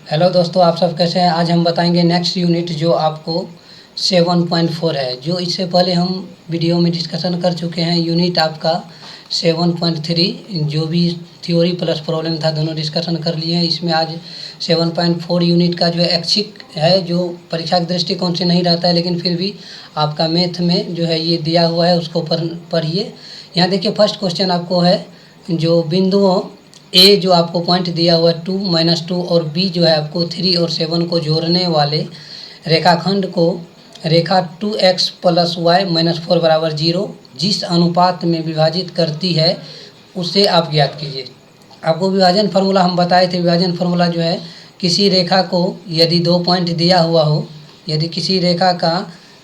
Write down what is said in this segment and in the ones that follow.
Hello दोस्तों, आप सब कैसे हैं। आज हम बताएंगे नेक्स्ट यूनिट जो आपको 7.4 है। जो इससे पहले हम वीडियो में डिस्कशन कर चुके हैं। यूनिट आपका 7.3 जो भी थ्योरी प्लस प्रॉब्लम था दोनों डिस्कशन कर लिए हैं। इसमें आज 7.4 यूनिट का जो एक्सिक है, जो परीक्षा के दृष्टिकोण से नहीं रहता है, लेकिन फिर भी आपका मैथ में जो है ये दिया हुआ है, उसको पढ़िए। यहाँ देखिए, फर्स्ट क्वेश्चन आपको है जो बिंदुओं ए जो आपको पॉइंट दिया हुआ है 2, -2 और बी जो है आपको 3 और 7 को जोड़ने वाले रेखाखंड को रेखा 2x + y - 4 = 0 जिस अनुपात में विभाजित करती है उसे आप ज्ञात कीजिए। आपको विभाजन फार्मूला हम बताए थे। विभाजन फार्मूला जो है, किसी रेखा को यदि 2 पॉइंट दिया हुआ हो, यदि किसी रेखा का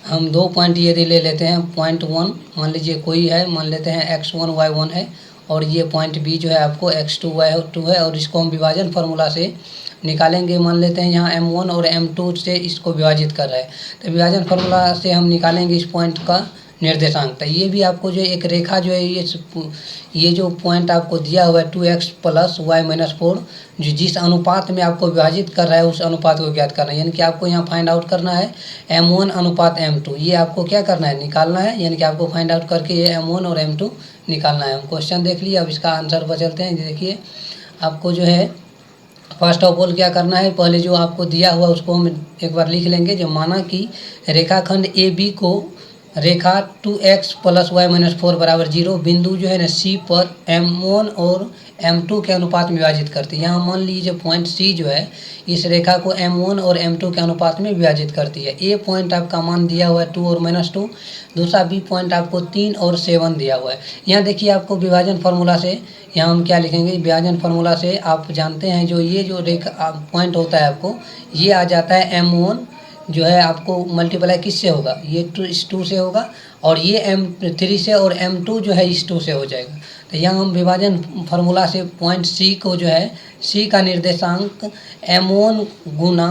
हम 2 पॉइंट यदि ले लेते हैं, पॉइंट 1 मान लीजिए कोई है, मान लेते हैं x1 y1 है, और ये पॉइंट बी जो है आपको x2 y2 है, और इसको हम विभाजन फार्मूला से निकालेंगे। मान लेते हैं यहाँ m1 और m2 से इसको विभाजित कर रहा है, तो विभाजन फार्मूला से हम निकालेंगे इस पॉइंट का निर्देशांक। तो ये भी आपको जो एक रेखा जो है, ये जो पॉइंट आपको दिया हुआ है 2x + y - 4, जो जिस अनुपात में आपको विभाजित कर रहा है उस अनुपात को ज्ञात करना है। यानी कि आपको यहाँ फाइंड आउट करना है m1 अनुपात m2। ये आपको क्या करना है, निकालना है। यानी कि आपको फाइंड आउट करके ये m1 और m2 निकालना है। हम क्वेश्चन देख लिए, अब इसका आंसर पर चलते हैं। देखिए, आपको जो है फर्स्ट ऑफ ऑल क्या करना है, पहले जो आपको दिया हुआ उसको हम एक बार लिख लेंगे। जो माना कि रेखाखंड ए बी को रेखा 2x + y - 4 = 0 बिंदु जो है ना सी पर m1 और m2 के अनुपात में विभाजित करती है। यहाँ मान लीजिए पॉइंट सी जो है इस रेखा को m1 और m2 के अनुपात में विभाजित करती है। ए पॉइंट आपका मान दिया हुआ है 2 और -2, दूसरा बी पॉइंट आपको 3 और 7 दिया हुआ है। यहाँ देखिए, आपको विभाजन फार्मूला से यहाँ हम क्या लिखेंगे, विभाजन फार्मूला से आप जानते हैं जो ये जो रेखा पॉइंट होता है आपको ये आ जाता है m1 जो है आपको मल्टीप्लाई किससे होगा, ये 2 से होगा, और ये m3 से, और m2 जो है इस 2 से हो जाएगा। तो यहाँ हम विभाजन फार्मूला से पॉइंट सी को जो है सी का निर्देशांक m1 गुना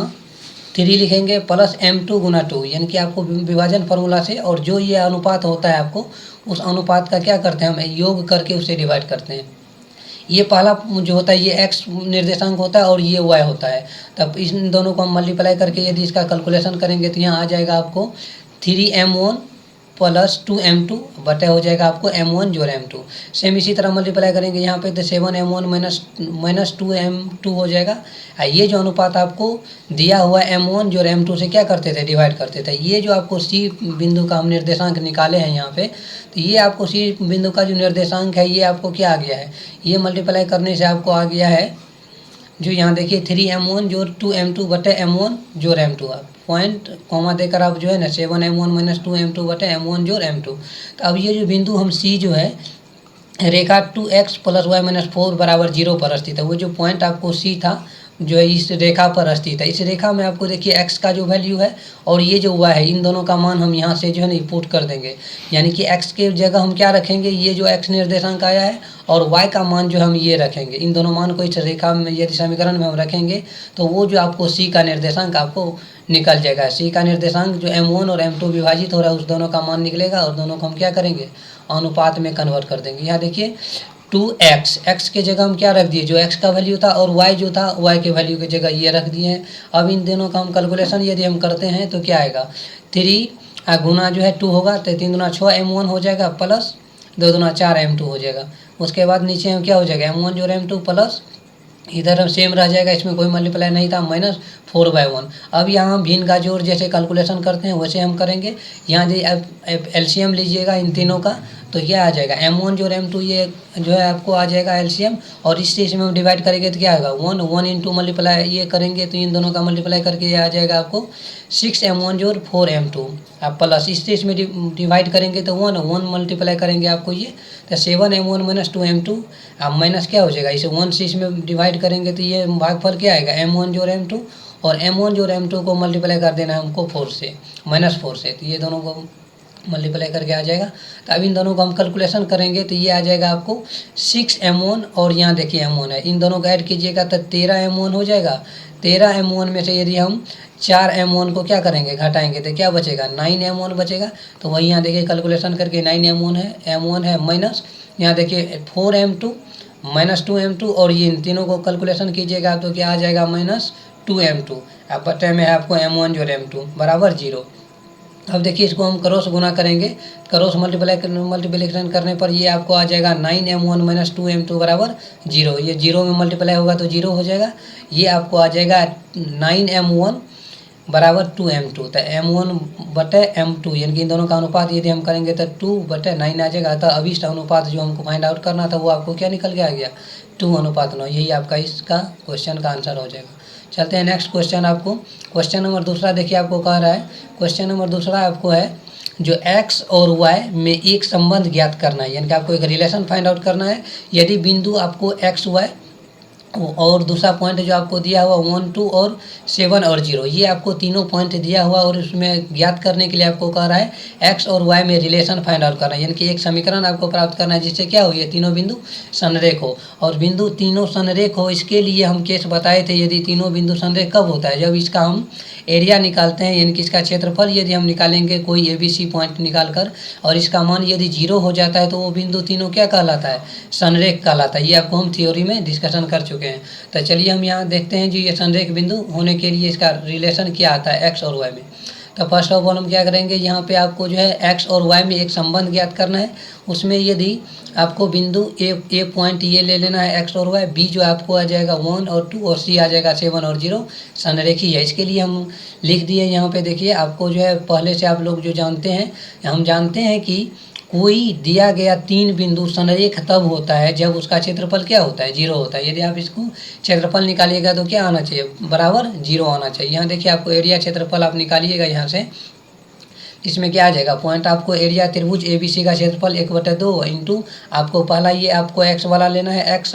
3 लिखेंगे प्लस m2 गुना 2। यानी कि आपको विभाजन फार्मूला से, और जो ये अनुपात होता है आपको उस अनुपात का क्या करते हैं, हम योग करके उसे डिवाइड करते हैं। ये पहला जो होता है ये x निर्देशांक होता है और ये y होता है। तब इन दोनों को हम मल्टीप्लाई करके यदि इसका कैलकुलेशन करेंगे तो यहाँ आ जाएगा आपको 3m1 + 2m2 बटे हो जाएगा आपको m1 जोड़ m2। सेम इसी तरह मल्टीप्लाई करेंगे यहाँ पे तो 7m1 - 2m2 हो जाएगा। ये जो अनुपात आपको दिया हुआ m1 जोड़ m2 से क्या करते थे, डिवाइड करते थे। ये जो आपको सी बिंदु का हम निर्देशांक निकाले हैं यहाँ पे, तो ये आपको सी बिंदु का जो निर्देशांक है ये आपको क्या आ गया है, ये मल्टीप्लाई करने से आपको आ गया है जो यहाँ देखिए 3m1 जोड़ 2m2 बटे m1 जोड़ m2। आप पॉइंट कॉमा देकर आप जो है ना 7m1 - 2m2 बटे m1 जोड़ m2। तो अब ये जो बिंदु हम सी जो है रेखा 2x + y - 4 = 0 पर स्थित है, वो जो पॉइंट आपको सी था जो है इस रेखा पर स्थित है। इस रेखा में आपको देखिए x का जो वैल्यू है और ये जो y है, इन दोनों का मान हम यहाँ से जो है ना पुट कर देंगे। यानी कि x के जगह हम क्या रखेंगे, ये जो x निर्देशांक आया है, और y का मान जो हम ये रखेंगे। इन दोनों मान को इस रेखा में यदि समीकरण में हम रखेंगे तो वो जो आपको c का निर्देशांक आपको निकल जाएगा। c का निर्देशांक जो m1 और m2 विभाजित हो रहा है उस दोनों का मान निकलेगा, और दोनों को हम क्या करेंगे, अनुपात में कन्वर्ट कर देंगे। यहाँ देखिए 2x, x के जगह हम क्या रख दिए, जो x का वैल्यू था, और y जो था y के वैल्यू की जगह ये रख दिए हैं। अब इन दोनों का हम कैलकुलेशन यदि हम करते हैं तो क्या आएगा, 3 गुना जो है 2 होगा, तो 3 दूना 6 m1 हो जाएगा प्लस 2 दूना 4 m2 हो जाएगा। उसके बाद नीचे हम क्या हो जाएगा, m1 जोड़ m2 प्लस इधर हम सेम रह जाएगा, इसमें कोई मल्टीप्लाई नहीं था, -4/1। अब यहाँ हम भिन्न का जोड़ जैसे कैलकुलेशन करते हैं वैसे हम करेंगे। यहाँ यदि एलसीएम लीजिएगा इन तीनों का तो ये आ जाएगा m1 जोड़ m2, ये जो है आपको आ जाएगा एलसीएम, और इस चीज़ में हम डिवाइड करेंगे तो क्या आएगा 1 इंटू मल्टीप्लाई ये करेंगे तो इन दोनों का मल्टीप्लाई करके ये आ जाएगा आपको 6m1 जोड़ 4m2। आप प्लस इस चीज़ में डिवाइड करेंगे तो 1 मल्टीप्लाई करेंगे आपको ये तो 7m1 - 2m2। अब माइनस क्या हो जाएगा, इसे 1 से इसमें डिवाइड करेंगे तो ये भागफल क्या आएगा m1 जोड़ m2, और m1 जोड़ m2 को मल्टीप्लाई कर देना है हमको 4 से, -4 से, तो ये दोनों को मल्टीप्लाई करके आ जाएगा। तो अब इन दोनों को हम कैलकुलेशन करेंगे तो ये आ जाएगा आपको 6m1, और यहाँ देखिए m1 है, इन दोनों को ऐड कीजिएगा तो 13m1 हो जाएगा। 13m1 में से यदि हम 4m1 को क्या करेंगे, घटाएंगे तो क्या बचेगा, 9m1 बचेगा। तो वही यहाँ देखिए कैलकुलेशन करके 9m1 है, m1 है माइनस यहाँ देखिए 4m2 - 2m2, और ये इन तीनों को कैलकुलेशन कीजिएगा तो क्या आ जाएगा 2m2। अब बटे में है आपको m1 जोड़ m2 बराबर 0। अब देखिए इसको हम क्रॉस गुना करेंगे, क्रॉस मल्टीप्लिकेशन करने पर ये आपको आ जाएगा 9m1 माइनस 2m2 बराबर 0। ये 0 में मल्टीप्लाई होगा तो 0 हो जाएगा। ये आपको आ जाएगा 9m1 बराबर 2m2। तो m1 बटे m2 यानी कि इन दोनों का अनुपात यदि हम करेंगे तो 2/9 आ जाएगा। तो अभी इसका अनुपात जो हमको फाइंड आउट करना था वो आपको क्या निकल के आ गया, 2:9। यही आपका इसका क्वेश्चन का आंसर हो जाएगा। चलते हैं नेक्स्ट क्वेश्चन। आपको क्वेश्चन नंबर दूसरा देखिए, आपको कह रहा है क्वेश्चन नंबर दूसरा आपको है जो x और y में एक संबंध ज्ञात करना है, यानी कि आपको एक रिलेशन फाइंड आउट करना है। यदि बिंदु आपको x y और दूसरा पॉइंट जो आपको दिया हुआ 1 2 और 7 और 0, ये आपको तीनों पॉइंट दिया हुआ और उसमें ज्ञात करने के लिए आपको कह रहा है x और y में रिलेशन फाइंड आउट करना है, यानी कि एक समीकरण आपको प्राप्त करना है जिससे क्या हो, ये तीनों बिंदु संरेख हो। और बिंदु तीनों संरेख हो, इसके लिए हम केस बताए थे। यदि तीनों बिंदु संरेख कब होता है, जब इसका हम एरिया निकालते हैं, यानी कि इसका क्षेत्रफल यदि हम निकालेंगे कोई ABC पॉइंट निकाल कर और इसका मान यदि 0 हो जाता है तो वो बिंदु तीनों क्या कहलाता है, संरेख कहलाता है। ये आपको हम थ्योरी में डिस्कशन कर चुके हैं। तो चलिए हम यहाँ देखते हैं जो ये संरेख बिंदु होने के लिए इसका रिलेशन क्या आता है x और y में। तो फर्स्ट ऑफ ऑल हम क्या करेंगे, यहाँ पे आपको जो है x और y में एक संबंध ज्ञात करना है। उसमें यदि आपको बिंदु ए पॉइंट ये ले लेना है x और y, b जो आपको आ जाएगा 1 और 2 और c आ जाएगा 7 और 0, संरेखी है। इसके लिए हम लिख दिए यहाँ पे। देखिए आपको जो है पहले से आप लोग जो जानते हैं, हम जानते हैं कि कोई दिया गया तीन बिंदु संरेख तब होता है जब उसका क्षेत्रफल क्या होता है, 0 होता है। यदि आप इसको क्षेत्रफल निकालिएगा तो क्या आना चाहिए, बराबर 0 आना चाहिए। यहाँ देखिए आपको एरिया क्षेत्रफल आप निकालिएगा यहाँ से, इसमें क्या आ जाएगा, पॉइंट आपको एरिया त्रिभुज ABC का क्षेत्रफल 1/2 इंटू आपको पहला ये आपको x वाला लेना है, x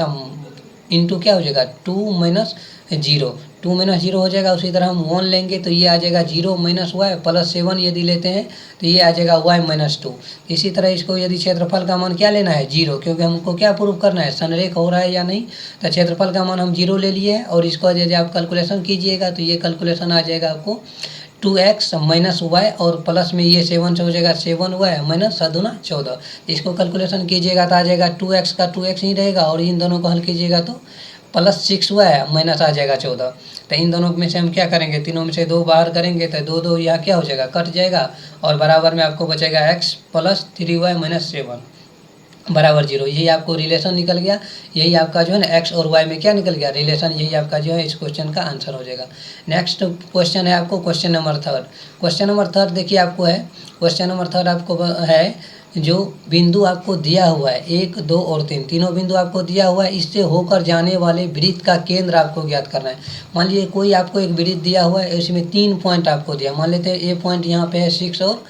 इंटू क्या हो जाएगा 2 माइनस 0, 2 माइनस 0 हो जाएगा। उसी तरह हम 1 लेंगे तो ये आ जाएगा 0 माइनस वाई प्लस 7 यदि लेते हैं तो ये आ जाएगा y माइनस 2। इसी तरह इसको यदि क्षेत्रफल का मान क्या लेना है 0, क्योंकि हमको क्या प्रूव करना है, संरेख हो रहा है या नहीं। तो क्षेत्रफल का मान हम 0 ले लिए हैं और इसको यदि आप कैलकुलेशन कीजिएगा तो ये कैलकुलेशन आ जाएगा आपको 2x माइनस वाई और प्लस में ये 7 से हो जाएगा 7y माइनस 14। इसको कैलकुलेशन कीजिएगा तो आ जाएगा 2x का 2x ही रहेगा और इन दोनों को हल कीजिएगा तो प्लस 6y माइनस आ जाएगा 14। तो इन दोनों में से हम क्या करेंगे, तीनों में से 2 बाहर करेंगे तो 2 2 यहाँ क्या हो जाएगा, कट जाएगा और बराबर में आपको बचेगा x प्लस 3y माइनस 7 बराबर 0। यही आपको रिलेशन निकल गया। यही आपका जो है ना x और y में क्या निकल गया, रिलेशन। यही आपका जो है इस क्वेश्चन का आंसर हो जाएगा। नेक्स्ट क्वेश्चन है आपको क्वेश्चन नंबर 3। क्वेश्चन नंबर 3 देखिए आपको है, क्वेश्चन नंबर 3 आपको है जो बिंदु आपको दिया हुआ है 1 2 और 3, तीनों बिंदु आपको दिया हुआ है। इससे होकर जाने वाले वृत्त का केंद्र आपको ज्ञात करना है। मान लीजिए कोई आपको एक वृत्त दिया हुआ है, इसमें 3 पॉइंट आपको दिया, मान लेते हैं ए पॉइंट यहाँ पे है 6 और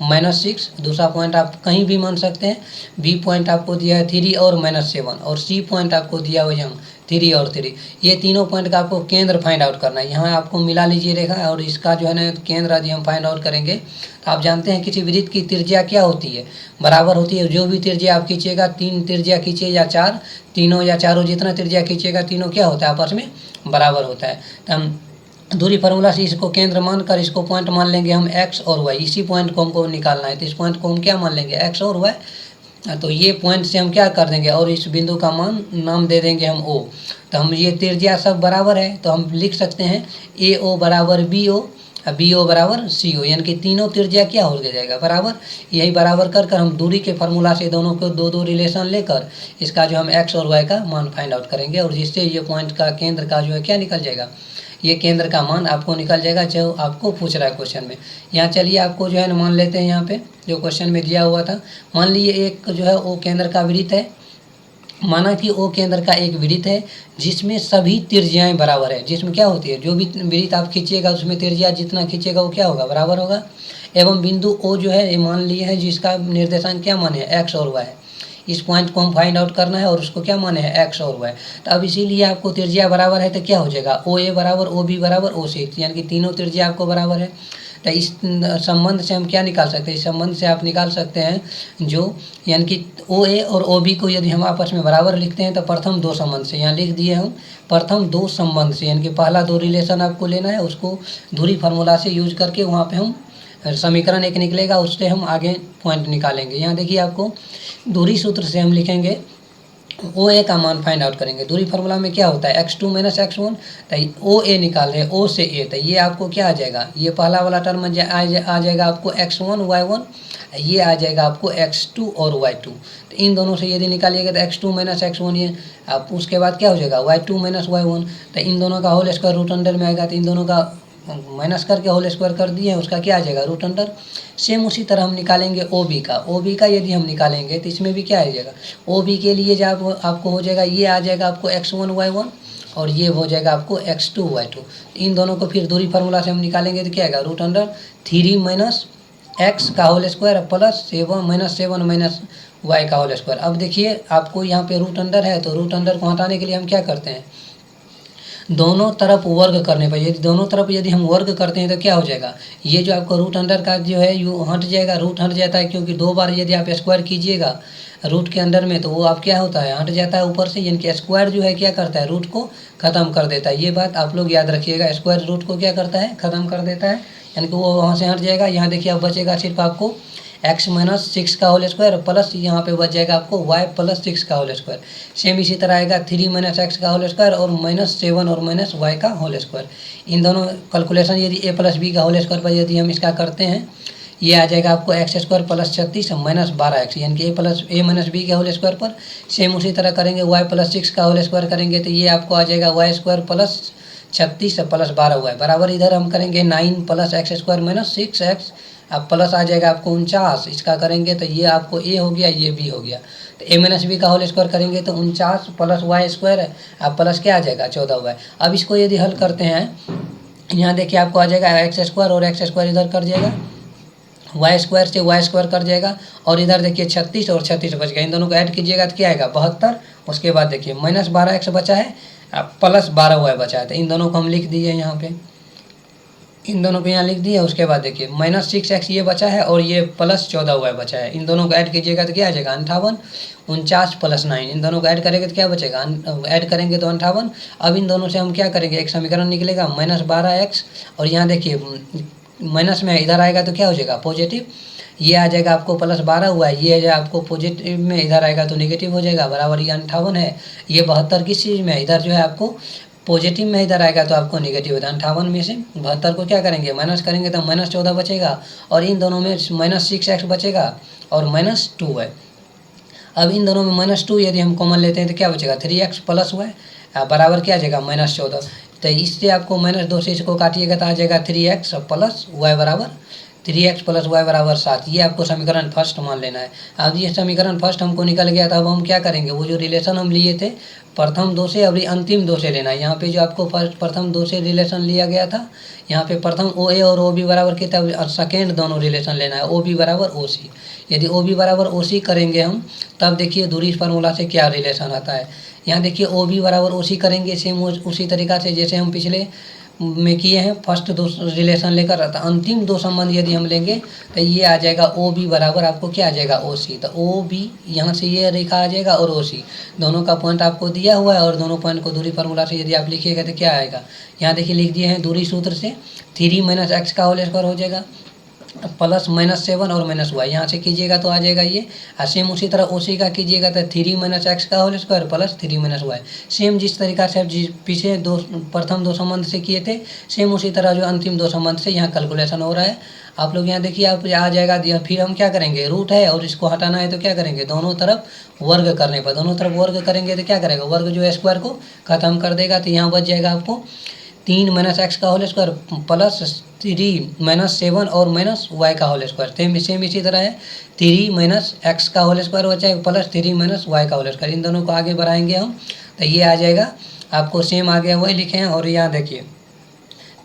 -6, दूसरा पॉइंट आप कहीं भी मान सकते हैं। बी पॉइंट आपको दिया है 3 और -7 और सी पॉइंट आपको दिया हुआ यहाँ 3 और 3। ये तीनों पॉइंट का आपको केंद्र फाइंड आउट करना है। यहाँ आपको मिला लीजिए रेखा और इसका जो है ना केंद्र यदि हम फाइंड आउट करेंगे तो आप जानते हैं किसी वृत्त की त्रिज्या क्या होती है, बराबर होती है। जो भी त्रिज्या आप खींचिएगा, 3 त्रिज्या खींचिए या 4, तीनों या चारों जितना त्रिज्या खींचिएगा तीनों क्या होता है, आपस में बराबर होता है। तो हम दूरी फार्मूला से इसको केंद्र मानकर इसको पॉइंट मान लेंगे हम x और y। इसी पॉइंट को हमको निकालना है तो इस पॉइंट को हम क्या मान लेंगे, x और y। तो ये पॉइंट से हम क्या कर देंगे और इस बिंदु का मान नाम दे देंगे हम O। तो हम ये त्रिज्या सब बराबर है तो हम लिख सकते हैं AO बराबर BO, BO बराबर CO, यानी कि तीनों त्रिज्या क्या हो जाएगा, बराबर। यही बराबर कर हम दूरी के फार्मूला से दोनों को 2 2 रिलेशन लेकर इसका जो हम x और y का मान फाइंड आउट करेंगे और जिससे ये पॉइंट का केंद्र का जो है क्या निकल जाएगा, ये केंद्र का मान आपको निकल जाएगा जो आपको पूछ रहा है क्वेश्चन में। यहाँ चलिए आपको जो है ना मान लेते हैं यहाँ पे जो क्वेश्चन में दिया हुआ था। मान लीजिए एक जो है O केंद्र का वृत्त है, माना कि O केंद्र का एक वृत्त है जिसमें सभी त्रिज्याएं बराबर है। जिसमें क्या होती है, जो भी वृत्त आप खींचिएगा उसमें त्रिज्या जितना खींचेगा वो क्या होगा, बराबर होगा। एवं बिंदु O जो है ये मान लिए है जिसका निर्देशांक क्या माने है, x और y। इस पॉइंट को हम फाइंड आउट करना है और उसको क्या माने हैं, x और y। तो अब इसीलिए आपको त्रिज्या बराबर है तो क्या हो जाएगा, OA बराबर OB बराबर OC, यानी कि तीनों त्रिज्या आपको बराबर है। तो इस संबंध से हम क्या निकाल सकते हैं, इस संबंध से आप निकाल सकते हैं जो, यानी कि OA और OB को यदि हम आपस में बराबर लिखते हैं तो प्रथम 2 संबंध से, यहाँ लिख दिए हम प्रथम 2 संबंध से, यानी कि पहला 2 रिलेशन आपको लेना है, उसको दूरी फार्मूला से यूज करके वहाँ पे हम समीकरण एक निकलेगा, उससे हम आगे पॉइंट निकालेंगे। यहाँ देखिए आपको दूरी सूत्र से हम लिखेंगे ओ ए का मान फाइंड आउट करेंगे। दूरी फार्मूला में क्या होता है, x2 माइनस x1, तो ओ ए निकाल रहे हैं, ओ से ए, तो ये आपको क्या आ जाएगा, ये पहला वाला टर्म आ जाएगा आपको x1 y1, ये आ जाएगा आपको x2 और y2। तो इन दोनों से यदि निकालिएगा तो x2 माइनस x1 ये आप, उसके बाद क्या हो जाएगा y2 माइनस y1, तो इन दोनों का होल स्क्वायर रूट अंडर में आएगा, तो इन दोनों का माइनस करके होल स्क्वायर कर दिए, उसका क्या आ जाएगा रूट अंडर। सेम उसी तरह हम निकालेंगे ओ बी का, ओ बी का यदि हम निकालेंगे तो इसमें भी क्या आ जाएगा, ओ बी के लिए जब आपको हो जाएगा, ये आ जाएगा आपको x1 y1 और ये हो जाएगा आपको x2 y2। इन दोनों को फिर दूरी फार्मूला से हम निकालेंगे तो क्या आएगा, रूट अंडर 3 माइनस x का whole square plus 7 minus y का होल स्क्वायर। अब देखिए आपको यहाँ पे रूट अंडर है, तो रूट अंडर को हटाने के लिए हम क्या करते हैं, दोनों तरफ वर्ग करने पर, यदि दोनों तरफ यदि हम वर्ग करते हैं तो क्या हो जाएगा, ये जो आपका रूट अंडर का जो है यू हट जाएगा, रूट हट जाता है, क्योंकि 2 बार यदि आप स्क्वायर कीजिएगा रूट के अंदर में तो वो आप क्या होता है, हट जाता है ऊपर से, यानी कि स्क्वायर जो है क्या करता है, रूट को ख़त्म कर देता है। ये बात आप लोग याद रखिएगा, स्क्वायर रूट को क्या करता है, ख़त्म कर देता है, यानी कि वो वहाँ से हट जाएगा। यहाँ देखिए अब बचेगा सिर्फ आपको x माइनस 6 का होल स्क्वायर प्लस यहाँ पे बच जाएगा आपको y प्लस 6 का होल स्क्वायर। सेम इसी तरह आएगा 3 माइनस x का होल स्क्वायर और -7 और माइनस y का होल स्क्वायर। इन दोनों कैलकुलेशन यदि a प्लस बी का होल स्क्वायर पर यदि हम इसका करते हैं, ये आ जाएगा आपको x square plus 36 minus 12x, यानी कि a माइनस बी के होल स्क्वायर पर। सेम उसी तरह करेंगे y प्लस 6 का होल स्क्वायर करेंगे तो ये आपको आ जाएगा y square plus 36 plus 12y बराबर, इधर हम करेंगे 9 plus x square minus 6x, अब प्लस आ जाएगा आपको 49, इसका करेंगे तो ये आपको a हो गया, ये b हो गया। तो a माइनस बी का होल स्क्वायर करेंगे तो 49 प्लस y स्क्वायर है, अब प्लस क्या आ जाएगा 14y। अब इसको यदि हल करते हैं, यहाँ देखिए आपको आ जाएगा एक्स स्क्वायर और एक्स स्क्वायर इधर कर जाएगा, वाई स्क्वायर से वाई स्क्वायर कर जाएगा, और इधर देखिए 36 और 36 बच गया, इन दोनों को ऐड कीजिएगा तो क्या आएगा 72। उसके बाद देखिए माइनस 12x बचा है, प्लस 12y बचा है, तो इन दोनों को हम लिख दिए यहाँ पे, इन दोनों को यहाँ लिख दिए। उसके बाद देखिए -6x ये बचा है और ये प्लस 14y बचा है, इन दोनों को ऐड कीजिएगा तो क्या आ जाएगा 58, 49 प्लस 9, इन दोनों को ऐड करेंगे तो क्या बचेगा, ऐड करेंगे तो 58। अब इन दोनों से हम क्या करेंगे, एक समीकरण निकलेगा -12x, और यहाँ देखिए माइनस में इधर आएगा तो क्या हो जाएगा पॉजिटिव, ये आ जाएगा आपको प्लस 12 हुआ है, ये आपको पॉजिटिव में इधर आएगा तो नेगेटिव हो जाएगा, बराबर ये 58 है। ये 72 किस चीज़ में है, इधर जो है आपको पॉजिटिव में, इधर आएगा तो आपको नेगेटिव होता है। 58 में से 72 को क्या करेंगे, माइनस करेंगे तो -14 बचेगा, और इन दोनों में -6x बचेगा और -2 है। अब इन दोनों में -2 यदि हम कॉमन लेते हैं तो क्या बचेगा 3x प्लस y बराबर क्या आ जाएगा -14। तो इससे आपको -2 से इसको काटिएगा तो आ जाएगा 3x प्लस y बराबर 3x प्लस वाई बराबर 7। ये आपको समीकरण फर्स्ट मान लेना है। अब ये समीकरण फर्स्ट हमको निकल गया था, अब हम क्या करेंगे, वो जो रिलेशन हम लिए थे प्रथम दो से, अभी अंतिम दो से लेना है। यहाँ पे जो आपको फर्स्ट प्रथम दो से रिलेशन लिया गया था, यहाँ पे प्रथम ओ ए और ओ बी बराबर कितना, और सेकेंड दोनों रिलेशन लेना है, ओ बी बराबर ओ सी। यदि ओ बी बराबर ओ सी करेंगे हम, तब देखिए दूरी फार्मूला से क्या रिलेशन आता है। यहाँ देखिए ओ बी बराबर ओ सी करेंगे, सेम उसी तरीका से जैसे हम पिछले में किए हैं, फर्स्ट दो रिलेशन लेकर अंतिम दो संबंध यदि हम लेंगे तो ये आ जाएगा ओ बी बराबर आपको क्या आ जाएगा ओ सी। तो ओ बी यहाँ से ये रेखा आ जाएगा और ओ सी दोनों का पॉइंट आपको दिया हुआ है, और दोनों पॉइंट को दूरी फार्मूला से यदि आप लिखिएगा तो क्या आएगा, यहाँ देखिए लिख दिए हैं दूरी सूत्र से 3 - x का होल स्क्वायर हो जाएगा प्लस -7 और -y, यहाँ से कीजिएगा तो आ जाएगा ये। सेम उसी तरह ओसी का कीजिएगा तो 3 - x का whole square plus 3 - y। Same जिस तरीका से आप पीछे प्रथम दो संबंध से किए थे, सेम उसी तरह जो अंतिम दो संबंध से यहाँ कैलकुलेशन हो रहा है। आप लोग यहाँ देखिए आप आ जाएगा, फिर हम क्या करेंगे, रूट है और इसको हटाना है तो क्या करेंगे, दोनों तरफ वर्ग करने पर, दोनों तरफ वर्ग करेंगे तो क्या करेगा, वर्ग जो है स्क्वायर को खत्म कर देगा। तो यहाँ बच जाएगा आपको 3 - x का होल स्क्वायर प्लस 3 - 7 और -y का होल स्क्वायर। सेम इसी तरह है 3 - x का होल स्क्वायर बचा है प्लस 3 - y का होल स्क्वायर। इन दोनों को आगे बढ़ाएंगे हम तो ये आ जाएगा आपको सेम आ गया, वही लिखे हैं। और यहाँ देखिए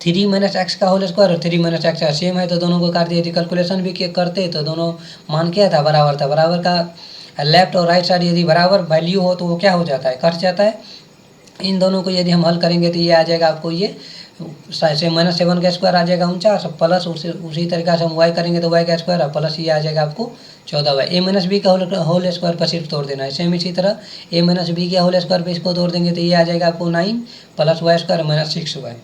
3 - x का होल स्क्वायर और 3 - x का सेम है तो दोनों को काट दिए। यदि कैलकुलेशन भी करते तो दोनों मान क्या था, बराबर था। बराबर का लेफ्ट और राइट साइड यदि बराबर वैल्यू हो तो वो क्या हो जाता है, कट जाता है। इन दोनों को यदि हम हल करेंगे तो ये आ जाएगा आपको, ये से -7 का स्क्वायर आ जाएगा 49 प्लस उसी तरीका से हम y करेंगे तो y का स्क्वायर प्लस ये आ जाएगा आपको 14y। a - b का होल स्क्वायर पर सिर्फ तोड़ देना है। सेम इसी तरह a - b के होल स्क्वायर पर इसको तोड़ देंगे तो ये आ जाएगा आपको 9 प्लस y स्क्वायर -6y।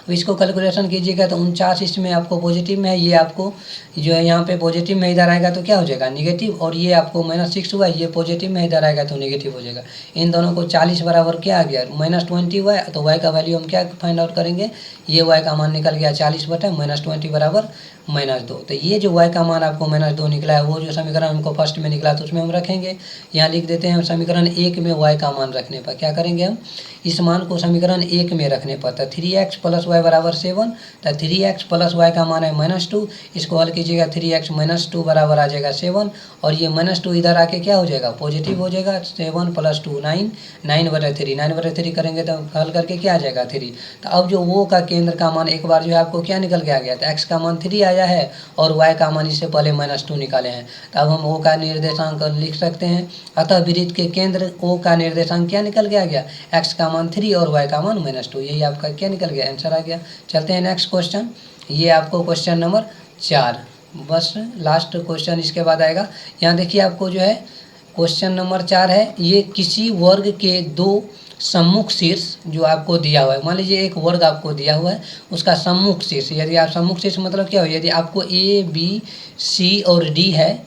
अब इसको कैलकुलेशन कीजिएगा तो 49 इसमें आपको पॉजिटिव में है, ये आपको जो है यहाँ पे पॉजिटिव में इधर आएगा तो क्या हो जाएगा निगेटिव, और ये आपको -6 हुआ, ये पॉजिटिव में इधर आएगा तो नेगेटिव हो जाएगा। इन दोनों को 40 बराबर क्या आ गया -20 हुआ है, तो y का वैल्यू हम क्या फाइंड आउट करेंगे, ये y का मान निकल गया 40/-20 बराबर -2। तो ये जो y का मान आपको -2 निकला है, वो जो समीकरण हमको फर्स्ट में निकला तो उसमें हम रखेंगे। यहाँ लिख देते हैं हम समीकरण 1 में y का मान रखने पर क्या करेंगे, हम इस मान को समीकरण 1 में रखने पर, तो 3x + y बराबर 7, तो 3x + y का मान है -2, इसको हल कीजिएगा 3x - 2 बराबर आ जाएगा 7, और ये -2 इधर आके क्या हो जाएगा पॉजिटिव हो जाएगा। 7 + 2 9, 9/3, 9/3 करेंगे तो हल करके क्या आ जाएगा 3। तो अब जो वो का केंद्र का मान एक बार जो है आपको क्या निकल के आ गया, तो x का मान 3 आया है और y का मान इससे पहले -2 निकाले हैं, तो अब हम O का निर्देशांक लिख सकते हैं। अतः वृत्त के केंद्र O का निर्देशांक क्या निकल के आ गया, x का मान 3 और y का मान -2, यही आपका क्या निकल गया आंसर आ गया। चलते हैं नेक्स्ट क्वेश्चन, ये आपको क्वेश्चन नंबर 4, बस लास्ट क्वेश्चन इसके बाद आएगा। यहाँ देखिए आपको जो है क्वेश्चन नंबर 4 है, ये किसी वर्ग के 2 सम्मुख शीर्ष जो आपको दिया हुआ है, मान लीजिए एक वर्ग आपको दिया हुआ है, उसका सम्मुख शीर्ष, यदि आप सम्मुख शीर्ष मतलब क्या हो, यदि आपको A B C और D है,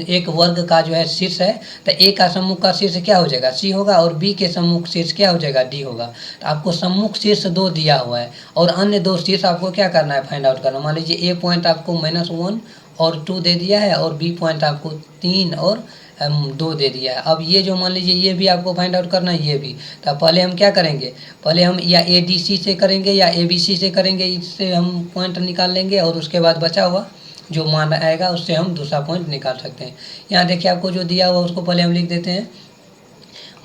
एक वर्ग का जो है शीर्ष है, तो A का सम्मुख का शीर्ष क्या हो जाएगा C होगा, और B के सम्मुख शीर्ष क्या हो जाएगा D होगा। तो आपको सम्मुख शीर्ष 2 दिया हुआ है और अन्य 2 शीर्ष आपको क्या करना है फाइंड आउट करना। मान लीजिए A पॉइंट आपको -1 और 2 दे दिया है, और B पॉइंट आपको 3 और 2 दे दिया है। अब ये जो मान लीजिए ये भी आपको फाइंड आउट करना है, ये भी, तो पहले हम क्या करेंगे, पहले हम या ADC से करेंगे या ABC से करेंगे, इससे हम पॉइंट निकाल लेंगे और उसके बाद बचा हुआ जो मान आएगा उससे हम दूसरा पॉइंट निकाल सकते हैं। यहाँ देखिए आपको जो दिया हुआ उसको पहले हम लिख देते हैं।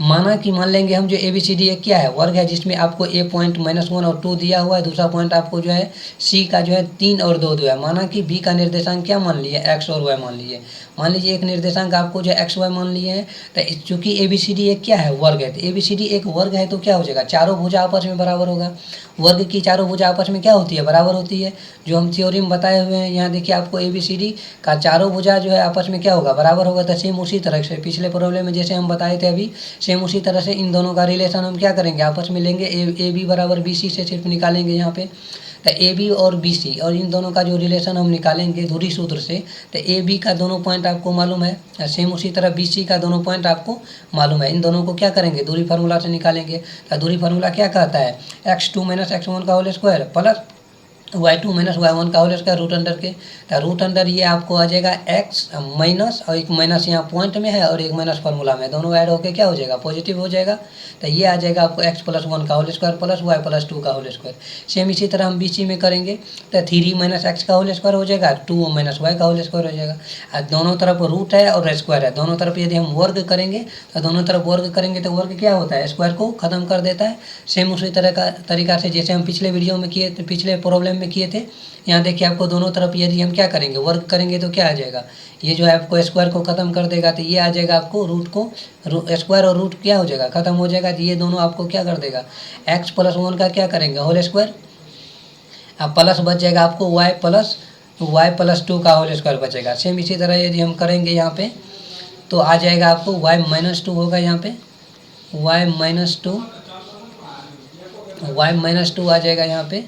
माना कि मान लेंगे हम जो ABCD एक क्या है वर्ग है, जिसमें आपको A पॉइंट -1 और 2 दिया हुआ है, दूसरा पॉइंट आपको जो है C का जो है 3 और 2 दिया है। माना कि B का निर्देशांक क्या मान लिए, x और y मान लिए। मान लीजिए एक निर्देशांक आपको जो x y मान लिए हैं, तो चूंकि ABCD एक क्या है वर्ग है, तो ABCD एक वर्ग है तो क्या हो जाएगा, चारों भुजा आपस में बराबर होगा। वर्ग की चारों भुजा आपस में क्या होती है, बराबर होती है, जो हम थ्योरी में बताए हुए हैं। यहाँ देखिए आपको ABCD का चारों भुजा जो है आपस में क्या होगा, बराबर होगा। तो सेम उसी तरह से पिछले प्रॉब्लम में जैसे हम बताए थे अभी, सेम उसी तरह से इन दोनों का रिलेशन हम क्या करेंगे, आपस में लेंगे। AB बराबर BC से सिर्फ निकालेंगे यहाँ पे, तो AB और BC और इन दोनों का जो रिलेशन हम निकालेंगे दूरी सूत्र से, तो AB का दोनों पॉइंट आपको मालूम है, सेम उसी तरह BC का दोनों पॉइंट आपको मालूम है। इन दोनों को क्या करेंगे, दूरी फार्मूला से निकालेंगे। तो दूरी फार्मूला क्या कहता है, x2 - x1 का whole square plus y2 - y1 का होल स्क्वायर रूट अंडर के। तो रूट अंडर ये आपको आ जाएगा x माइनस, और एक माइनस यहाँ पॉइंट में है और एक माइनस फार्मूला में, दोनों ऐड होकर क्या हो जाएगा पॉजिटिव हो जाएगा। तो ये आ जाएगा आपको x + 1 का होल स्क्वायर प्लस y + 2 का होल स्क्वायर। सेम इसी तरह हम BC में करेंगे, तो 3 - x का होल स्क्वायर हो जाएगा, 2 - y का होल स्क्वायर हो जाएगा। दोनों तरफ रूट है और स्क्वायर है, दोनों तरफ यदि हम वर्ग करेंगे तो दोनों तरफ वर्ग करेंगे तो वर्ग क्या होता है, स्क्वायर को खत्म कर देता है। सेम उसी तरह का तरीका से जैसे हम पिछले वीडियो में किए, पिछले प्रॉब्लम में किए थे। यहाँ देखिए आपको दोनों तरफ यदि हम क्या करेंगे वर्ग करेंगे तो क्या आ जाएगा, ये जो है आपको स्क्वायर को खत्म कर देगा। तो ये आ जाएगा आपको रूट को, स्क्वायर और रूट क्या हो जाएगा खत्म हो जाएगा। तो ये दोनों आपको क्या कर देगा, x + 1 का क्या करेंगे होल स्क्वायर, अब प्लस बच जाएगा आपको y + 2 का होल स्क्वायर बचेगा। सेम इसी तरह यदि हम करेंगे यहाँ पे तो आ जाएगा आपको y - 2 होगा, यहाँ पे y - 2 आ जाएगा। यहाँ पे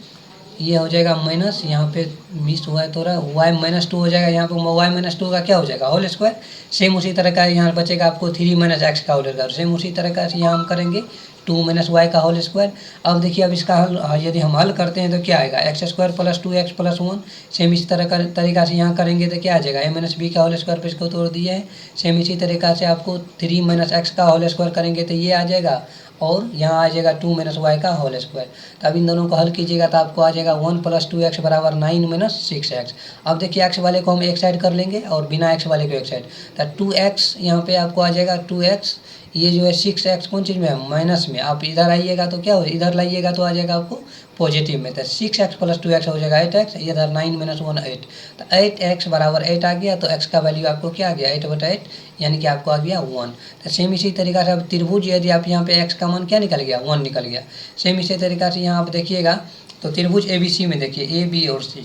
ये हो जाएगा माइनस, यहाँ पे मिस हुआ है थोड़ा, y - 2 हो जाएगा। यहाँ पे y - 2 का क्या हो जाएगा होल स्क्वायर। सेम उसी तरह का यहाँ बचेगा आपको 3 - x का होल स्क्वायर। सेम उसी तरह का यहाँ हम करेंगे 2 - y का होल स्क्वायर। अब देखिए अब इसका हल यदि हम हल करते हैं तो क्या आएगा, x² + 2x + 1। सेम इसी तरह का तरीका से यहाँ करेंगे तो क्या आ जाएगा, a - b का होल स्क्वायर पे इसको तोड़ दिया है। सेम इसी तरीका से आपको 3 - x का होल स्क्वायर करेंगे तो ये आ जाएगा, और यहाँ आ जाएगा 2 - y का होल स्क्वायर। तो अब इन दोनों को हल कीजिएगा तो आपको आ जाएगा 1 + 2x = 9 - 6x। अब देखिए x वाले को हम एक साइड कर लेंगे और बिना x वाले को एक साइड, तो 2x यहाँ पे आपको आ जाएगा 2x। ये जो है 6x कौन चीज़ में है, माइनस में। आप इधर आइएगा तो क्या हो, इधर लाइएगा तो आ जाएगा आपको पॉजिटिव में। तो 6x + 2x हो जाएगा 8x, इधर 9 - 1 8। तो 8x = 8 आ गया, तो x का वैल्यू आपको क्या आ गया 8/8, यानी कि आपको आ गया 1। तो सेम इसी तरीका से अब त्रिभुज यदि आप यहाँ पे x का मान क्या निकल गया 1 निकल गया। सेम इसी तरीका से यहाँ आप देखिएगा तो त्रिभुज ABC में देखिए A B और C,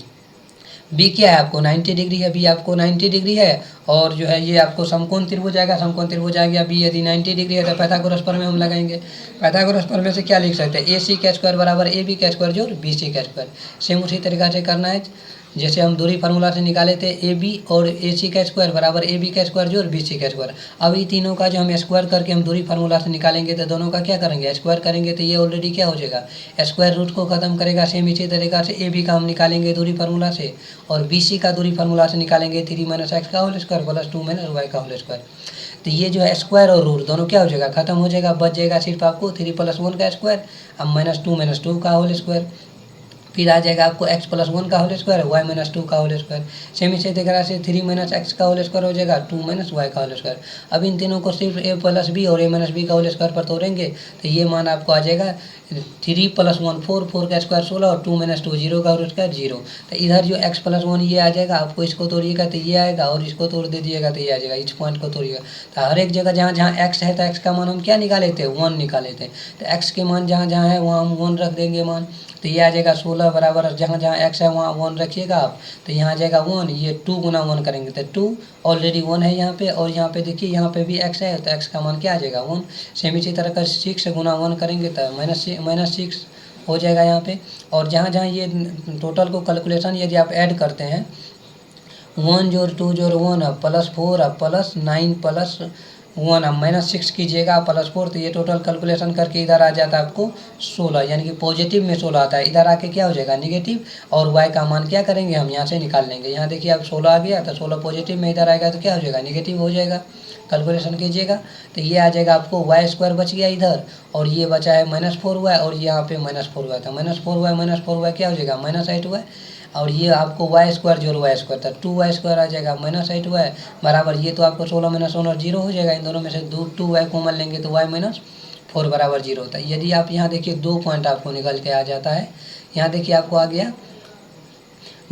बी क्या है आपको 90 डिग्री है, बी आपको 90 डिग्री है। और जो है ये आपको समकोण त्रिभुज आएगा, समकोण त्रिभुज आ गया बी यदि 90 डिग्री है तो पाइथागोरस प्रमेय हम लगाएंगे। पाइथागोरस प्रमेय से क्या लिख सकते हैं, ए सी का स्क्वायर बराबर ए बी का स्क्वायर जोड़ बी सी का स्क्वायर। सेम उसी तरीका से करना है जैसे हम दूरी फार्मूला से निकाले थे, ए बी और ए सी का स्क्वायर बराबर ए बी का स्क्वायर जोड़ बी सी का स्क्वायर। अब ये तीनों का जो हम स्क्वायर करके हम दूरी फार्मूला से निकालेंगे तो दोनों का क्या करेंगे, स्क्वायर करेंगे तो ये ऑलरेडी क्या हो जाएगा, स्क्वायर रूट को खत्म करेगा। सेम इसी तरीका से ए बी का हम निकालेंगे दूरी फार्मूला से, और बी सी का दूरी फार्मूला से निकालेंगे 3 - x का होल स्क्वायर प्लस 2 - y का होल स्क्वायर। तो ये जो है स्क्वायर और रूट दोनों क्या हो जाएगा, खत्म हो जाएगा। बच जाएगा सिर्फ आपको 3 + 1 का स्क्वायर, अब -2 - 2 का होल स्क्वायर। फिर आ जाएगा आपको x + 1 का होल स्क्वायर, y - 2 का होल स्क्वायर। सेम इसी तरह से 3 - x का होल स्क्वायर हो जाएगा, 2 - y का होल स्क्वायर। अब इन तीनों को सिर्फ a + b और a - b का होल स्क्वायर पर तोड़ेंगे तो ये मान आपको आ जाएगा 3 + 1 4, 4 का स्क्वायर 16 और 2 - 2 0 का होल स्क्वायर 0। तो इधर जो x + 1 ये आ जाएगा, आपको इसको तोड़िएगा तो ये आएगा, और इसको तोड़ दे दिएगा तो ये आ जाएगा। इस पॉइंट को तोड़िएगा तो हर एक जगह जहाँ जहाँ x है तो x का मान हम क्या निकाले थे, 1 निकाले थे। तो x के मान जहाँ जहाँ है वहाँ हम 1 रख देंगे मान, तो ये आ जाएगा 16 बराबर जहाँ जहाँ x है वहाँ 1 रखिएगा आप, तो यहाँ आ जाएगा 1। ये 2 × 1 करेंगे तो 2 ऑलरेडी 1 है यहाँ पे, और यहाँ पे देखिए यहाँ पे भी x है तो x का मान क्या आ जाएगा 1। सेम इसी तरह का 6 × 1 करेंगे तो -6 हो जाएगा यहाँ पे। और जहाँ जहाँ ये टोटल को कैलकुलेशन यदि आप ऐड करते हैं 1 जोड़ 2 जोड़ 1 अब +4 अब +9 +1 अब -6 कीजिएगा +4, तो ये टोटल कैलकुलेशन करके इधर आ जाता है आपको 16, यानी कि पॉजिटिव में 16 आता है। इधर आके क्या हो जाएगा नेगेटिव, और y का मान क्या करेंगे हम यहाँ से निकाल लेंगे। यहाँ देखिए अब 16 आ गया तो 16 पॉजिटिव में इधर आएगा तो क्या हो जाएगा नेगेटिव हो जाएगा। कैलकुलेशन कीजिएगा तो ये आ जाएगा आपको y² बच गया इधर, और ये बचा है -4y, और यहाँ पे -4y था। -4y क्या हो जाएगा -8y, और ये आपको y² जोड़ y² था 2y² आ जाएगा -8y बराबर, ये तो आपको 16 - 1 और 0 हो जाएगा। इन दोनों में से 2y कॉमन लेंगे तो y - 4 बराबर 0 होता है। यदि आप यहाँ देखिए 2 पॉइंट आपको निकल के आ जाता है। यहाँ देखिए आपको आ गया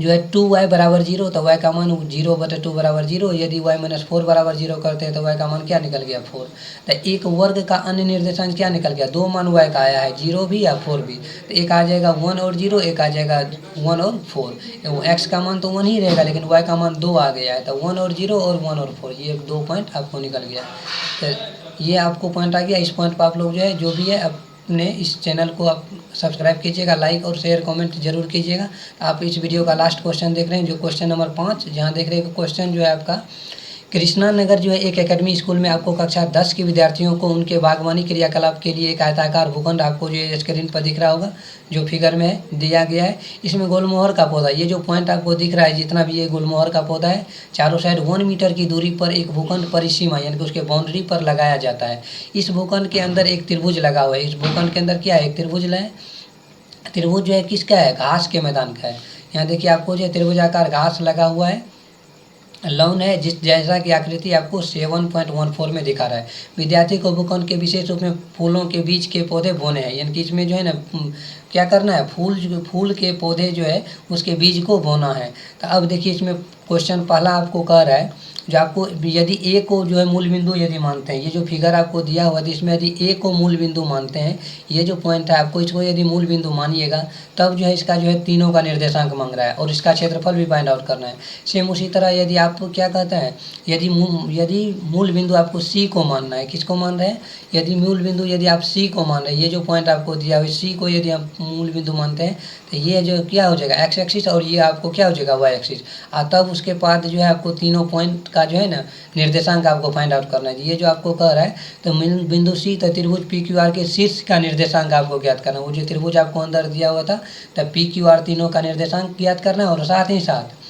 जो है 2y बराबर 0, तो y का मान 0/2 बराबर 0। यदि y - 4 बराबर 0 करते हैं तो y का मान क्या निकल गया 4। तो एक वर्ग का अन्य निर्देशांक क्या निकल गया, 2 मान y का आया है, 0 भी या 4 भी। तो एक आ जाएगा 1 और 0, एक आ जाएगा 1 और 4। x का मान तो 1 ही रहेगा, लेकिन y का मान 2 आ गया है, तो 1 और 0 और 1 और 4, ये 2 पॉइंट आपको निकल गया। तो ये आपको पॉइंट आ गया। इस पॉइंट पर आप लोग जो है जो भी है अपने इस चैनल को आप सब्सक्राइब कीजिएगा, लाइक और शेयर कमेंट जरूर कीजिएगा। आप इस वीडियो का लास्ट क्वेश्चन देख रहे हैं जो क्वेश्चन नंबर 5, जहां देख रहे हैं क्वेश्चन जो है आपका कृष्णा नगर जो है एक एकेडमी स्कूल में आपको कक्षा 10 के विद्यार्थियों को उनके बागवानी क्रियाकलाप के लिए एक आयताकार भूखंड, आपको जो ये स्क्रीन पर दिख रहा होगा जो फिगर में है दिया गया है, इसमें गुलमोहर का पौधा, ये जो पॉइंट आपको दिख रहा है जितना भी ये गुलमोहर का पौधा है, चारों साइड 1 मीटर की दूरी पर एक भूखंड परिसीमा यानी कि उसके बाउंड्री पर लगाया जाता है। इस भूखंड के अंदर एक त्रिभुज लगा हुआ है। इस भूखंड के अंदर क्या है, एक त्रिभुज है। त्रिभुज जो है किसका है, घास के मैदान का है। यहाँ देखिए आपको जो त्रिभुजाकार घास लगा हुआ है, लॉन है, जिस जैसा की आकृति आपको 7.14 में दिखा रहा है। विद्यार्थी को भूखंड के विशेष रूप में फूलों के बीच के पौधे बोने हैं, यानी कि इसमें जो है ना क्या करना है, फूल के पौधे जो है उसके बीज को बोना है। तो अब देखिए इसमें क्वेश्चन पहला आपको कह रहा है जो आपको यदि ए को जो है मूल बिंदु यदि मानते हैं, ये जो फिगर आपको दिया हुआ है इसमें यदि ए को मूल बिंदु मानते हैं, ये जो पॉइंट है आपको इसको यदि मूल बिंदु मानिएगा तब जो है इसका जो है तीनों का निर्देशांक मांग रहा है और इसका क्षेत्रफल भी फाइंड आउट करना है। सेम उसी तरह यदि आप क्या कहते हैं, यदि मूल बिंदु आपको सी को मानना है, किसको मान रहे हैं, यदि मूल बिंदु यदि आप सी को मान रहे हैं, ये जो पॉइंट आपको दिया हुआ है सी को यदि आप मूल बिंदु मानते हैं तो ये जो क्या हो जाएगा एक्स एक्सिस, और ये आपको क्या हो जाएगा वाई एक्सिस। तब उसके बाद जो है आपको तीनों पॉइंट का जो है ना निर्देशांक आपको फाइंड आउट करना है। ये जो आपको कह रहा है तो बिंदु सी तो त्रिभुज पी क्यू आर के शीर्ष का निर्देशांक आपको ज्ञात करना है। वो जो त्रिभुज आपको अंदर दिया हुआ था तब पी क्यू आर तीनों का निर्देशांक ज्ञात करना है, और साथ ही साथ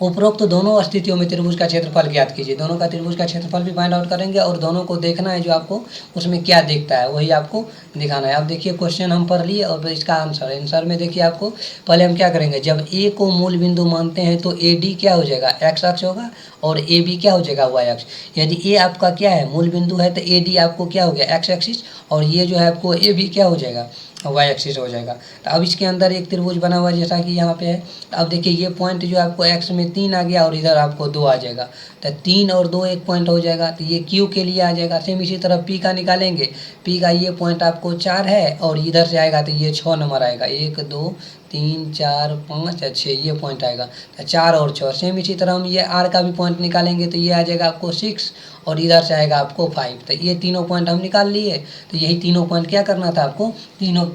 उपरोक्त तो दोनों स्थितियों में त्रिभुज का क्षेत्रफल ज्ञात कीजिए। दोनों का त्रिभुज का क्षेत्रफल भी फाइंड आउट करेंगे और दोनों को देखना है जो आपको उसमें क्या दिखता है वही आपको दिखाना है। अब देखिए क्वेश्चन हम पढ़ लिए और इसका आंसर में देखिए आपको पहले हम क्या करेंगे, जब ए को मूल बिंदु मानते हैं तो ए डी क्या हो जाएगा एक्स अक्ष होगा और ए बी क्या हो जाएगा वाई अक्ष। यदि ए आपका क्या है मूल बिंदु है तो ए डी आपको क्या हो गया एक्स एक्सिस, और ये जो है आपको ए बी क्या हो जाएगा वाई एक्सिस हो जाएगा। तो अब इसके अंदर एक त्रिभुज बना हुआ है जैसा कि यहाँ पे है। तो अब देखिए ये पॉइंट जो आपको एक्स में 3 आ गया और इधर आपको 2 आ जाएगा। तो 3 और 2 एक पॉइंट हो जाएगा। तो ये क्यू के लिए आ जाएगा। सेम इसी तरह पी का निकालेंगे। पी का ये पॉइंट आपको 4 है और इधर से आएगा तो ये 6 नंबर आएगा। 1 2 3 4 5 और 6 ये पॉइंट आएगा। तो 4 और 6। सेम इसी तरह हम ये आर का भी पॉइंट निकालेंगे तो ये आ जाएगा आपको 6 और इधर से आएगा आपको 5। तो ये तीनों पॉइंट हम निकाल लिए। तो यही तीनों पॉइंट क्या करना था आपको, तीनों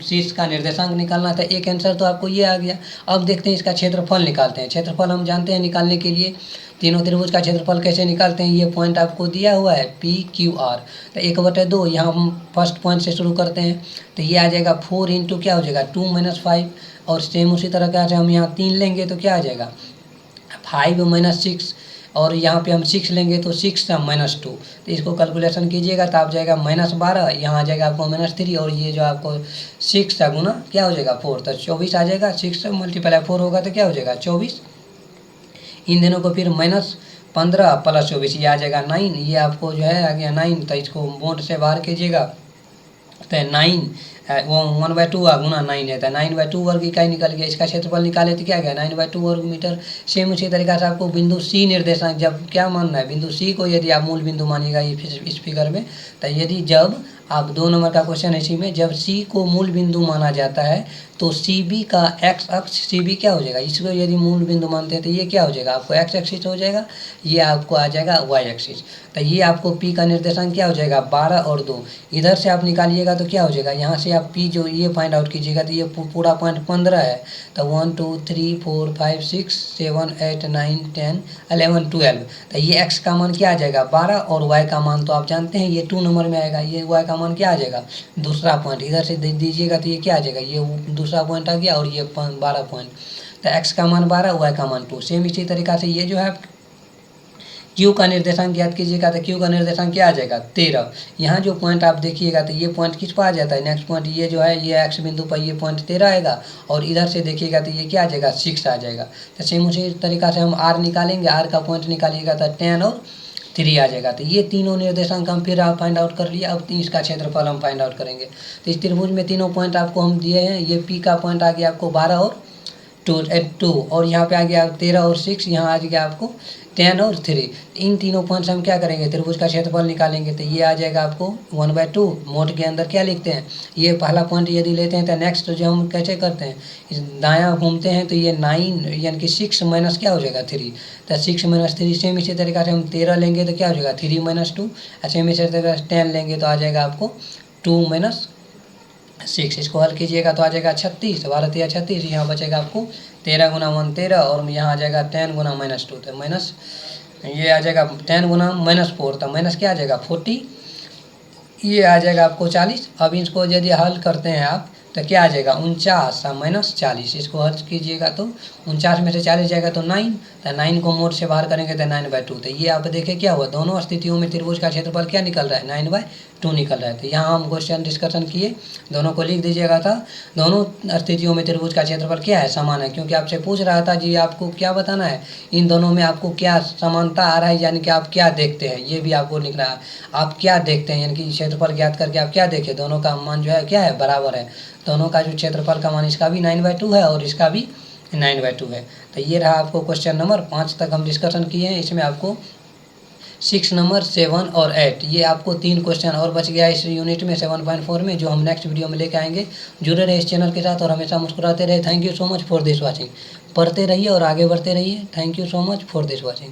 शीर्ष का निर्देशांक निकालना था। एक आंसर तो आपको ये आ गया। अब देखते हैं इसका क्षेत्रफल निकालते हैं। क्षेत्रफल हम जानते हैं निकालने के लिए। तीनों त्रिभुज का क्षेत्रफल कैसे निकालते हैं, ये पॉइंट आपको दिया हुआ है पी क्यू आर। तो 1/2 यहाँ हम फर्स्ट पॉइंट से शुरू करते हैं। तो ये आ जाएगा 4 इंटू क्या हो जाएगा 2 - 5। और सेम उसी तरह का हम यहाँ 3 लेंगे तो क्या आ जाएगा 5 - 6। और यहाँ पे हम 6 लेंगे तो 6 -2। तो इसको कैलकुलेशन कीजिएगा तो आप जाएगा -12। यहाँ आ जाएगा आपको -3 और ये जो आपको 6 का गुना क्या हो जाएगा 4। तो 24 आ जाएगा। 6 से मल्टीप्लाई 4 होगा तो क्या हो जाएगा 24। इन दोनों को फिर -15 + 24 ये आ जाएगा 9। ये आपको जो है आ गया 9। तो इसको बोर्ड से बाहर कीजिएगा तो 9 वो 1/2 गुना 9 है। तो 9/2 वर्ग इकाई निकल गया। इसका क्षेत्रफल निकाले तो क्या गया 9/2 वर्ग मीटर। सेम उसी तरीका से आपको बिंदु सी निर्देशांक जब क्या मानना है, बिंदु सी को यदि आप मूल बिंदु मानिएगा इस फिगर में, तो यदि जब आप 2 नंबर का क्वेश्चन है इसी में, जब सी को मूल बिंदु माना जाता है तो सी बी का एक्स अक्ष, सी बी क्या हो जाएगा, इसको यदि मूल बिंदु मानते हैं तो ये क्या हो जाएगा आपको एक्स एक्सिस हो जाएगा। ये आपको आ जाएगा वाई एक्सिस। तो ये आपको पी का निर्देशांक क्या हो जाएगा 12 और 2। इधर से आप निकालिएगा तो क्या हो जाएगा, यहाँ से आप पी जो ये फाइंड आउट कीजिएगा तो ये पूरा पॉइंट 15 है। तो 1 2 3 4 5 6 7 8 9 10 11 12। तो ये एक्स का मान क्या आ जाएगा 12 और वाई का मान तो आप जानते हैं ये 2 नंबर में आएगा। ये वाई का मान क्या आ जाएगा दूसरा पॉइंट इधर से दीजिएगा तो ये क्या आ जाएगा, ये दूसरा पॉइंट आ गया और ये 12 पॉइंट। तो एक्स का मान 12 वाई का मान 2। सेम इसी तरीका से ये जो है क्यू का निर्देशांक याद कीजिएगा तो क्यू का निर्देशांक क्या आ जाएगा 13। यहाँ जो पॉइंट आप देखिएगा तो ये पॉइंट किस पर आ जाता है, नेक्स्ट पॉइंट ये जो है ये एक्स बिंदु पर ये पॉइंट 13 आएगा और इधर से देखिएगा तो ये क्या आ जाएगा 6 आ जाएगा। तो सेम उसी तरीका से हम आर निकालेंगे। आर का पॉइंट निकालिएगा तो 10 और 3 आ जाएगा। तो ये तीनों निर्देशांक हम फिर आप फाइंड आउट कर लिए। अब इसका क्षेत्रफल हम फाइंड आउट करेंगे। तो इस त्रिभुज में तीनों पॉइंट आपको हम दिए हैं। ये पी का पॉइंट आ गया आपको 12 और 2 और यहाँ पे आ गया 13 और 6। यहाँ आ गया आपको 10 और 3। इन तीनों पॉइंट्स हम क्या करेंगे त्रिभुज का क्षेत्रफल निकालेंगे। तो ये आ जाएगा आपको 1/2। मोड के अंदर क्या लिखते हैं, ये पहला पॉइंट यदि लेते हैं तो नेक्स्ट जो हम कैसे करते हैं दायां घूमते हैं तो ये 9 यानी कि 6 माइनस क्या हो जाएगा 3। तो 6 - 3। सेम इसी तरीका से हम 13 लेंगे तो क्या हो जाएगा 3 - 2। सेम इसी तरीका से 10 लेंगे तो आ जाएगा आपको 2 - 6। इसको हल कीजिएगा तो आ जाएगा 36। 12 3 36। यहाँ बचेगा आपको 13 × 1 13 और यहाँ आ जाएगा 10 × -2। तो माइनस ये आ जाएगा 10 × -4। तो माइनस क्या आ जाएगा 40। ये आ जाएगा आपको 40। अब इसको यदि हल करते हैं आप तो क्या आ जाएगा 49 - 40। इसको हल कीजिएगा तो 49 में से 40 जाएगा तो 9। तो 9 को मोड से बाहर करेंगे तो 9/2। तो ये आप देखें क्या हुआ, दोनों स्थितियों में त्रिभुज का क्षेत्रफल क्या निकल रहा है 9/2 निकल रहा है। तो यहाँ हम क्वेश्चन डिस्कशन किए, दोनों को लिख दीजिएगा था। दोनों स्थितियों में त्रिभुज का क्षेत्रफल क्या है समान है, क्योंकि आपसे पूछ रहा था जी आपको क्या बताना है इन दोनों में आपको क्या समानता आ रहा है, यानी कि आप क्या देखते हैं ये भी आपको लिखना है। आप क्या देखते हैं यानी कि क्षेत्रफल ज्ञात करके आप क्या देखें, दोनों का मान जो है क्या है बराबर है। दोनों का जो क्षेत्रफल का मान इसका भी 9/2 है और इसका भी 9/2 है। तो ये रहा आपको क्वेश्चन नंबर 5 तक हम डिस्कशन किए हैं। इसमें आपको 6 नंबर 7 और 8 ये आपको 3 क्वेश्चन और बच गया इस यूनिट में 7.4 में, जो हम नेक्स्ट वीडियो में लेके आएंगे। जुड़े रहे इस चैनल के साथ और हमेशा मुस्कुराते रहे। Thank you so much for this watching. पढ़ते रहिए और आगे बढ़ते रहिए। Thank you so much for this watching.